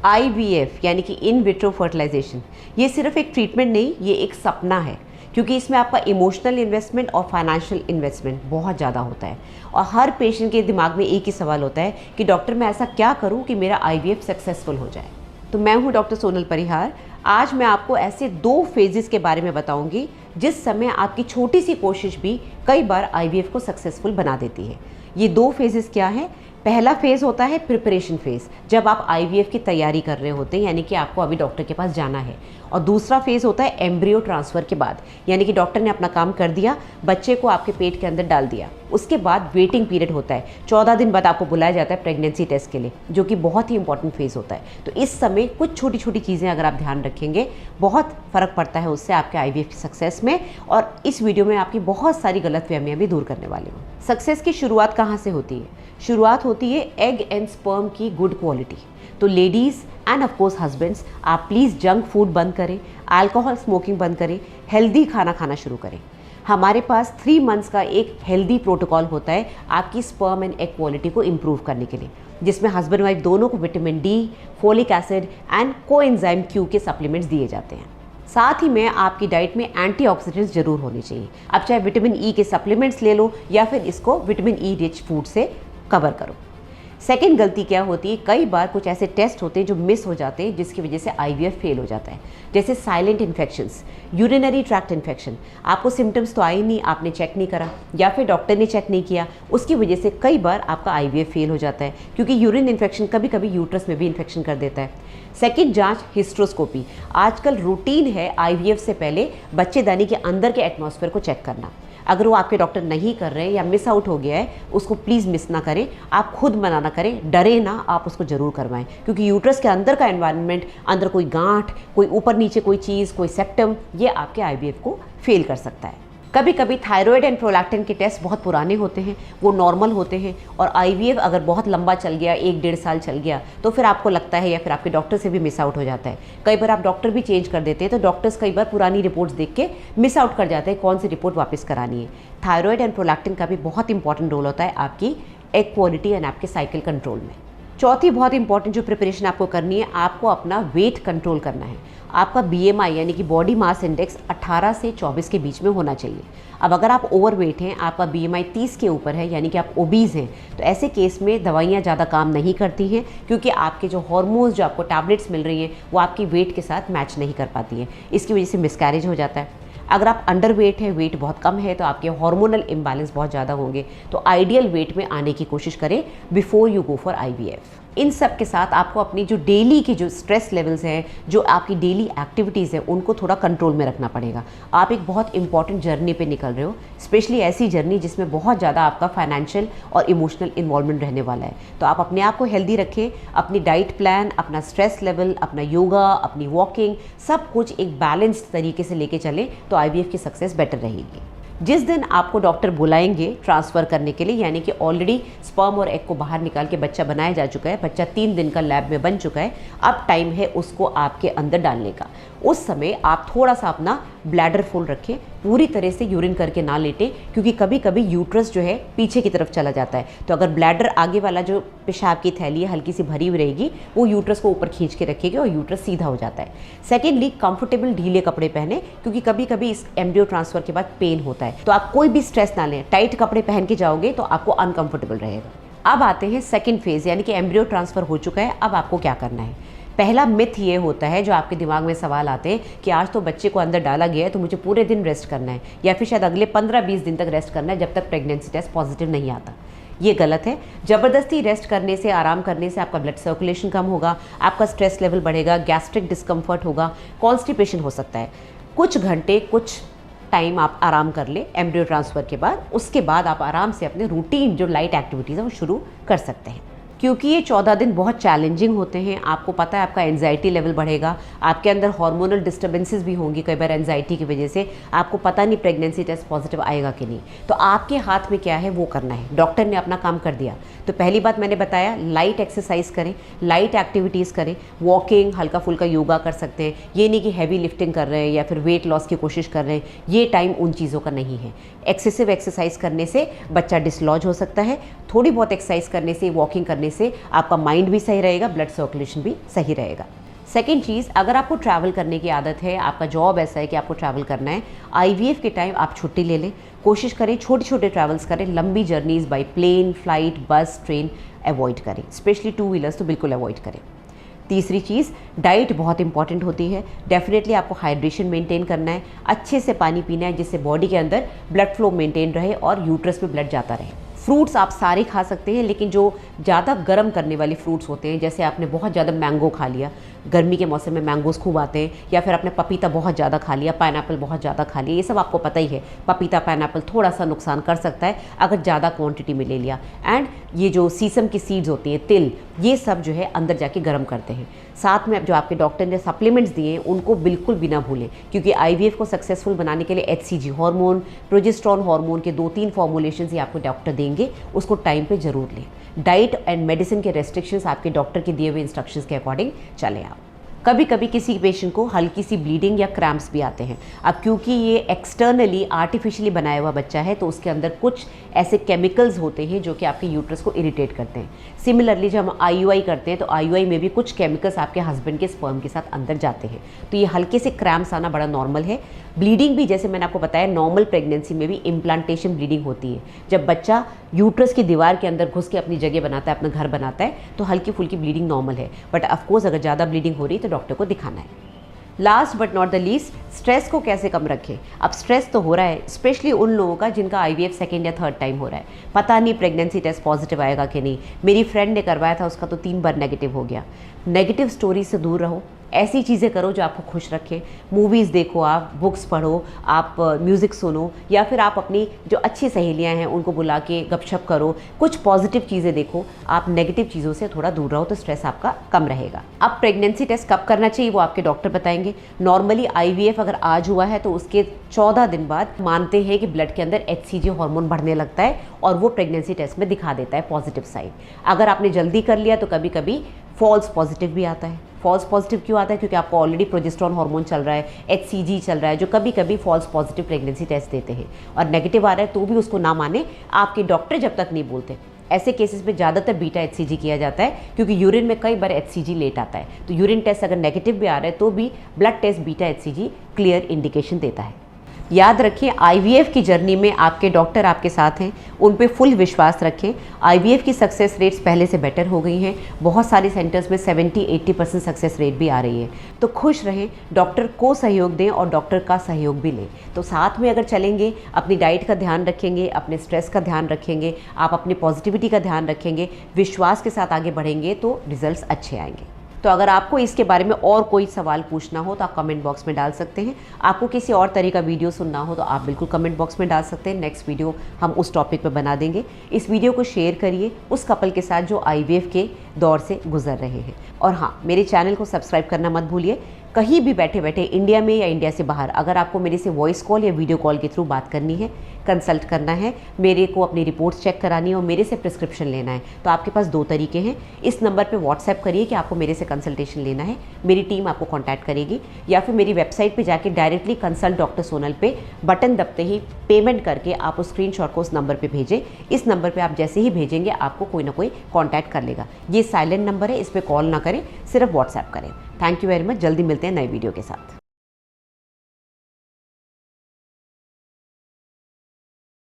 IVF यानी कि in vitro fertilisation, ये सिर्फ एक ट्रीटमेंट नहीं, ये एक सपना है, क्योंकि इसमें आपका इमोशनल इन्वेस्टमेंट और फाइनेंशियल इन्वेस्टमेंट बहुत ज़्यादा होता है। और हर पेशेंट के दिमाग में एक ही सवाल होता है कि डॉक्टर मैं ऐसा क्या करूं कि मेरा IVF सक्सेसफुल हो जाए। तो मैं हूं डॉक्टर सोनल परिहार। आज मैं आपको ऐसे 2 फेजेस के बारे में बताऊंगी जिस समय आपकी छोटी सी कोशिश भी कई बार IVF को सक्सेसफुल बना देती है। ये 2 फेजेस क्या है? पहला फेज़ होता है प्रिपरेशन फेज़, जब आप IVF की तैयारी कर रहे होते हैं, यानी कि आपको अभी डॉक्टर के पास जाना है। और दूसरा फेज़ होता है एम्ब्रियो ट्रांसफ़र के बाद, यानी कि डॉक्टर ने अपना काम कर दिया, बच्चे को आपके पेट के अंदर डाल दिया। उसके बाद वेटिंग पीरियड होता है, 14 दिन बाद आपको बुलाया जाता है प्रेगनेंसी टेस्ट के लिए, जो कि बहुत ही इंपॉर्टेंट फेज़ होता है। तो इस समय कुछ छोटी छोटी चीज़ें अगर आप ध्यान रखेंगे, बहुत फ़र्क पड़ता है उससे आपके IVF की सक्सेस में। और इस वीडियो में आपकी बहुत सारी गलतफहमियां भी दूर करने वाली हूँ। सक्सेस की शुरुआत कहाँ से होती है? शुरुआत होती है एग एंड स्पर्म की गुड क्वालिटी। तो ladies and of course husbands, आप प्लीज़ जंक फूड बंद करें, अल्कोहल स्मोकिंग बंद करें, हेल्दी खाना खाना शुरू करें। हमारे पास 3 मंथ्स का एक हेल्दी प्रोटोकॉल होता है आपकी स्पर्म एंड एग क्वालिटी को इम्प्रूव करने के लिए, जिसमें हस्बैंड वाइफ दोनों को vitamin D, folic acid and coenzyme Q के सप्लीमेंट्स दिए जाते हैं। साथ ही में आपकी डाइट में एंटीऑक्सीडेंट्स जरूर होने चाहिए। अब चाहे विटामिन E के सप्लीमेंट्स ले लो या फिर इसको विटामिन E रिच फूड से कवर करो। सेकेंड गलती क्या होती है? कई बार कुछ ऐसे टेस्ट होते हैं जो मिस हो जाते हैं, जिसकी वजह से IVF फेल हो जाता है। जैसे silent infections, urinary tract infection. आपको सिम्टम्स तो आए नहीं, आपने चेक नहीं करा या फिर डॉक्टर ने चेक नहीं किया, उसकी वजह से कई बार आपका IVF फेल हो जाता है, क्योंकि यूरिन इन्फेक्शन कभी कभी यूट्रस में भी इन्फेक्शन कर देता है। सेकेंड जांच हिस्ट्रोस्कोपी। आजकल रूटीन है IVF से पहले बच्चेदानी के अंदर के एटमॉस्फेयर को चेक करना। अगर वो आपके डॉक्टर नहीं कर रहे हैं या मिस आउट हो गया है, उसको प्लीज़ मिस ना करें। आप खुद मना ना करें, डरे ना, आप उसको ज़रूर करवाएं, क्योंकि यूट्रस के अंदर का एनवायरनमेंट, अंदर कोई गांठ, कोई ऊपर नीचे कोई चीज़, कोई सेप्टम, ये आपके IVF को फेल कर सकता है। कभी कभी थायराइड एंड प्रोलैक्टिन के टेस्ट बहुत पुराने होते हैं, वो नॉर्मल होते हैं, और IVF अगर बहुत लंबा चल गया, 1-1.5 साल चल गया, तो फिर आपको लगता है या फिर आपके डॉक्टर से भी मिस आउट हो जाता है। कई बार आप डॉक्टर भी चेंज कर देते हैं, तो डॉक्टर्स कई बार पुरानी रिपोर्ट्स देख के मिस आउट कर जाते हैं कौन सी रिपोर्ट वापस करानी है। थायराइड एंड प्रोलैक्टिन का भी बहुत इंपॉर्टेंट रोल होता है आपकी एग क्वालिटी एंड आपके साइकिल कंट्रोल में। चौथी बहुत इंपॉर्टेंट जो प्रिपरेशन आपको करनी है, आपको अपना वेट कंट्रोल करना है। आपका BMI यानी कि बॉडी मास इंडेक्स 18 से 24 के बीच में होना चाहिए। अब अगर आप ओवरवेट हैं, आपका BMI 30 के ऊपर है, यानी कि आप ओबीज़ हैं, तो ऐसे केस में दवाइयाँ ज़्यादा काम नहीं करती हैं, क्योंकि आपके जो हार्मोन्स, जो आपको टैबलेट्स मिल रही हैं, वो आपकी वेट के साथ मैच नहीं कर पाती हैं। इसकी वजह से मिसकैरेज हो जाता है। अगर आप अंडर वेट है, वेट बहुत कम है, तो आपके हार्मोनल इम्बैलेंस बहुत ज़्यादा होंगे। तो आइडियल वेट में आने की कोशिश करें before you go for IVF। इन सब के साथ आपको अपनी जो डेली की जो स्ट्रेस लेवल्स हैं, जो आपकी डेली एक्टिविटीज़ हैं, उनको थोड़ा कंट्रोल में रखना पड़ेगा। आप एक बहुत इंपॉर्टेंट जर्नी पे निकल रहे हो, स्पेशली ऐसी जर्नी जिसमें बहुत ज़्यादा आपका फाइनेंशियल और इमोशनल इन्वॉल्वमेंट रहने वाला है। तो आप अपने आप को हेल्दी रखें, अपनी डाइट प्लान, अपना स्ट्रेस लेवल, अपना योगा, अपनी वॉकिंग, सब कुछ एक बैलेंस्ड तरीके से लेके चलें, तो IVF की सक्सेस बेटर रहेगी। जिस दिन आपको डॉक्टर बुलाएंगे ट्रांसफ़र करने के लिए, यानी कि ऑलरेडी स्पर्म और एग को बाहर निकाल के बच्चा बनाया जा चुका है, बच्चा 3 दिन का लैब में बन चुका है, अब टाइम है उसको आपके अंदर डालने का। उस समय आप थोड़ा सा अपना ब्लैडर फुल रखें, पूरी तरह से यूरिन करके ना लेटें, क्योंकि कभी कभी यूट्रस जो है पीछे की तरफ चला जाता है। तो अगर ब्लैडर आगे वाला जो पेशाब की थैली है हल्की सी भरी हुई रहेगी, वो यूट्रस को ऊपर खींच के रखेगी और यूट्रस सीधा हो जाता है। सेकेंडली, कंफर्टेबल ढीले कपड़े पहने, क्योंकि कभी कभी इस एम्ब्रियो ट्रांसफ़र के बाद पेन होता है। तो आप कोई भी स्ट्रेस ना लें, टाइट कपड़े पहन के जाओगे तो आपको अनकंफर्टेबल रहेगा। अब आते हैं सेकेंड फेज़, यानी कि एम्ब्रियो ट्रांसफ़र हो चुका है, अब आपको क्या करना है। पहला मिथ ये होता है, जो आपके दिमाग में सवाल आते हैं कि आज तो बच्चे को अंदर डाला गया है, तो मुझे पूरे दिन रेस्ट करना है, या फिर शायद अगले 15-20 दिन तक रेस्ट करना है, जब तक प्रेगनेंसी टेस्ट पॉजिटिव नहीं आता। ये गलत है। ज़बरदस्ती रेस्ट करने से, आराम करने से आपका ब्लड सर्कुलेशन कम होगा, आपका स्ट्रेस लेवल बढ़ेगा, गैस्ट्रिक डिस्कम्फर्ट होगा, कॉन्स्टिपेशन हो सकता है। कुछ घंटे, कुछ टाइम आप आराम कर ले एम्ब्रियो ट्रांसफ़र के बाद, उसके बाद आप आराम से अपने रूटीन जो लाइट एक्टिविटीज़ है वो शुरू कर सकते हैं। क्योंकि ये 14 दिन बहुत चैलेंजिंग होते हैं। आपको पता है आपका एंजाइटी लेवल बढ़ेगा, आपके अंदर हार्मोनल डिस्टर्बेंसेस भी होंगी कई बार एंजाइटी की वजह से। आपको पता नहीं प्रेगनेंसी टेस्ट पॉजिटिव आएगा कि नहीं, तो आपके हाथ में क्या है वो करना है। डॉक्टर ने अपना काम कर दिया, तो पहली बात मैंने बताया, लाइट एक्सरसाइज करें, लाइट एक्टिविटीज़ करें, वॉकिंग, हल्का फुल्का योगा कर सकते हैं। ये नहीं कि हैवी लिफ्टिंग कर रहे हैं या फिर वेट लॉस की कोशिश कर रहे हैं, ये टाइम उन चीज़ों का नहीं है। एक्सेसिव एक्सरसाइज करने से बच्चा डिसलॉज हो सकता है, थोड़ी बहुत एक्सरसाइज करने से, वॉकिंग करने करने से आपका माइंड भी सही रहेगा, ब्लड सर्कुलेशन भी सही रहेगा। सेकेंड चीज़, अगर आपको ट्रैवल करने की आदत है, आपका जॉब ऐसा है कि आपको ट्रैवल करना है, IVF के टाइम आप छुट्टी ले लें। कोशिश करें छोटे छोटे ट्रैवल्स करें, लंबी जर्नीज़ बाय प्लेन, फ्लाइट, बस, ट्रेन अवॉइड करें, स्पेशली 2 व्हीलर्स तो बिल्कुल अवॉइड करें। तीसरी चीज़, डाइट बहुत इंपॉर्टेंट होती है। डेफिनेटली आपको हाइड्रेशन मेंटेन करना है, अच्छे से पानी पीना है जिससे बॉडी के अंदर ब्लड फ्लो मेंटेन रहे और यूट्रस में ब्लड जाता रहे। फ्रूट्स आप सारे खा सकते हैं, लेकिन जो ज़्यादा गर्म करने वाले फ्रूट्स होते हैं, जैसे आपने बहुत ज़्यादा मैंगो खा लिया, गर्मी के मौसम में मैंगोज़ खूब आते हैं, या फिर आपने पपीता बहुत ज़्यादा खा लिया, पाइनएप्पल बहुत ज़्यादा खा लिया, ये सब आपको पता ही है। पपीता, पाइनएप्पल थोड़ा सा नुकसान कर सकता है अगर ज़्यादा क्वांटिटी में ले लिया। एंड ये जो सीसम की सीड्स होती हैं, तिल, ये सब जो है अंदर जाके गर्म करते हैं। साथ में अब जो आपके डॉक्टर ने सप्लीमेंट्स दिए हैं उनको बिल्कुल भी ना भूलें, क्योंकि IVF को सक्सेसफुल बनाने के लिए HCG हार्मोन, प्रोजेस्टेरोन हार्मोन के 2-3 फॉर्मुलेशंस ही आपको डॉक्टर देंगे, उसको टाइम पे ज़रूर लें। डाइट एंड मेडिसिन के रेस्ट्रिक्शंस आपके डॉक्टर के दिए हुए इंस्ट्रक्शंस के अकॉर्डिंग चलें आप। कभी कभी किसी पेशेंट को हल्की सी ब्लीडिंग या क्रैम्प्स भी आते हैं। अब क्योंकि ये एक्सटर्नली आर्टिफिशियली बनाया हुआ बच्चा है, तो उसके अंदर कुछ ऐसे केमिकल्स होते हैं जो कि आपके यूट्रस को इरिटेट करते हैं। सिमिलरली जब हम IUI करते हैं तो IUI में भी कुछ केमिकल्स आपके हस्बैंड के स्पर्म के साथ अंदर जाते हैं, तो ये हल्के से क्रैम्प्स आना बड़ा नॉर्मल है। ब्लीडिंग भी जैसे मैंने आपको बताया, नॉर्मल प्रेगनेंसी में भी इम्प्लांटेशन ब्लीडिंग होती है। जब बच्चा यूट्रस की दीवार के अंदर घुस के अपनी जगह बनाता है, अपना घर बनाता है, तो हल्की फुल्की ब्लीडिंग नॉर्मल है। बट ऑफकोर्स अगर ज़्यादा ब्लीडिंग हो रही है तो डॉक्टर को दिखाना है। Last but not the least, stress को कैसे कम रखें। अब स्ट्रेस तो हो रहा है, स्पेशली उन लोगों का जिनका IVF सेकेंड या थर्ड टाइम हो रहा है। पता नहीं प्रेगनेंसी टेस्ट पॉजिटिव आएगा कि नहीं। मेरी फ्रेंड ने करवाया था, उसका तो 3 बार नेगेटिव हो गया। नेगेटिव स्टोरी से दूर रहो, ऐसी चीज़ें करो जो आपको खुश रखे। मूवीज़ देखो, आप बुक्स पढ़ो, आप म्यूज़िक सुनो, या फिर आप अपनी जो अच्छी सहेलियां हैं उनको बुला के गपशप करो, कुछ पॉजिटिव चीज़ें देखो। आप नेगेटिव चीज़ों से थोड़ा दूर रहो तो स्ट्रेस आपका कम रहेगा। अब प्रेगनेंसी टेस्ट कब करना चाहिए वो आपके डॉक्टर बताएंगे। नॉर्मली IVF अगर आज हुआ है तो उसके 14 दिन बाद मानते हैं कि ब्लड के अंदर HCG हार्मोन बढ़ने लगता है और वो प्रेगनेंसी टेस्ट में दिखा देता है पॉजिटिव साइन। अगर आपने जल्दी कर लिया तो कभी कभी फॉल्स पॉजिटिव भी आता है। फॉल्स पॉजिटिव क्यों आता है? क्योंकि आपको ऑलरेडी प्रोजेस्टेरोन हार्मोन चल रहा है, HCG चल रहा है, जो कभी कभी फॉल्स पॉजिटिव प्रेगनेंसी टेस्ट देते हैं। और नेगेटिव आ रहा है तो भी उसको ना माने, आपके डॉक्टर जब तक नहीं बोलते। ऐसे केसेस में ज़्यादातर बीटा HCG किया जाता है, क्योंकि यूरिन में कई बार HCG लेट आता है। तो यूरिन टेस्ट अगर नेगेटिव भी आ रहा है तो भी blood test beta HCG clear indication देता है। याद रखें, IVF की जर्नी में आपके डॉक्टर आपके साथ हैं, उन पे फुल विश्वास रखें। IVF की सक्सेस रेट्स पहले से बेटर हो गई हैं। बहुत सारे सेंटर्स में 70-80% सक्सेस रेट भी आ रही है। तो खुश रहें, डॉक्टर को सहयोग दें और डॉक्टर का सहयोग भी लें। तो साथ में अगर चलेंगे, अपनी डाइट का ध्यान रखेंगे, अपने स्ट्रेस का ध्यान रखेंगे, आप अपनी पॉजिटिविटी का ध्यान रखेंगे, विश्वास के साथ आगे बढ़ेंगे तो रिजल्ट्स अच्छे आएंगे। तो अगर आपको इसके बारे में और कोई सवाल पूछना हो तो आप कमेंट बॉक्स में डाल सकते हैं। आपको किसी और तरह का वीडियो सुनना हो तो आप बिल्कुल कमेंट बॉक्स में डाल सकते हैं। नेक्स्ट वीडियो हम उस टॉपिक पे बना देंगे। इस वीडियो को शेयर करिए उस कपल के साथ जो IVF के दौर से गुजर रहे हैं। और हाँ, मेरे चैनल को सब्सक्राइब करना मत भूलिए। कहीं भी बैठे बैठे, इंडिया में या इंडिया से बाहर, अगर आपको मेरे से वॉइस कॉल या वीडियो कॉल के थ्रू बात करनी है, कंसल्ट करना है, मेरे को अपनी रिपोर्ट्स चेक करानी है और मेरे से प्रिस्क्रिप्शन लेना है, तो आपके पास 2 तरीके हैं। इस नंबर पे व्हाट्सएप करिए कि आपको मेरे से कंसल्टेशन लेना है, मेरी टीम आपको कॉन्टैक्ट करेगी, या फिर मेरी वेबसाइट पे जाके डायरेक्टली कंसल्ट डॉक्टर सोनल पे बटन दबते ही पेमेंट करके आप उस स्क्रीनशॉट को उस नंबर पर भेजें। इस नंबर पर आप जैसे ही भेजेंगे आपको कोई ना कोई कॉन्टैक्ट कर लेगा। ये साइलेंट नंबर है, इस पर कॉल ना करें, सिर्फ व्हाट्सएप करें। Thank you very much. जल्दी मिलते हैं नए वीडियो के साथ।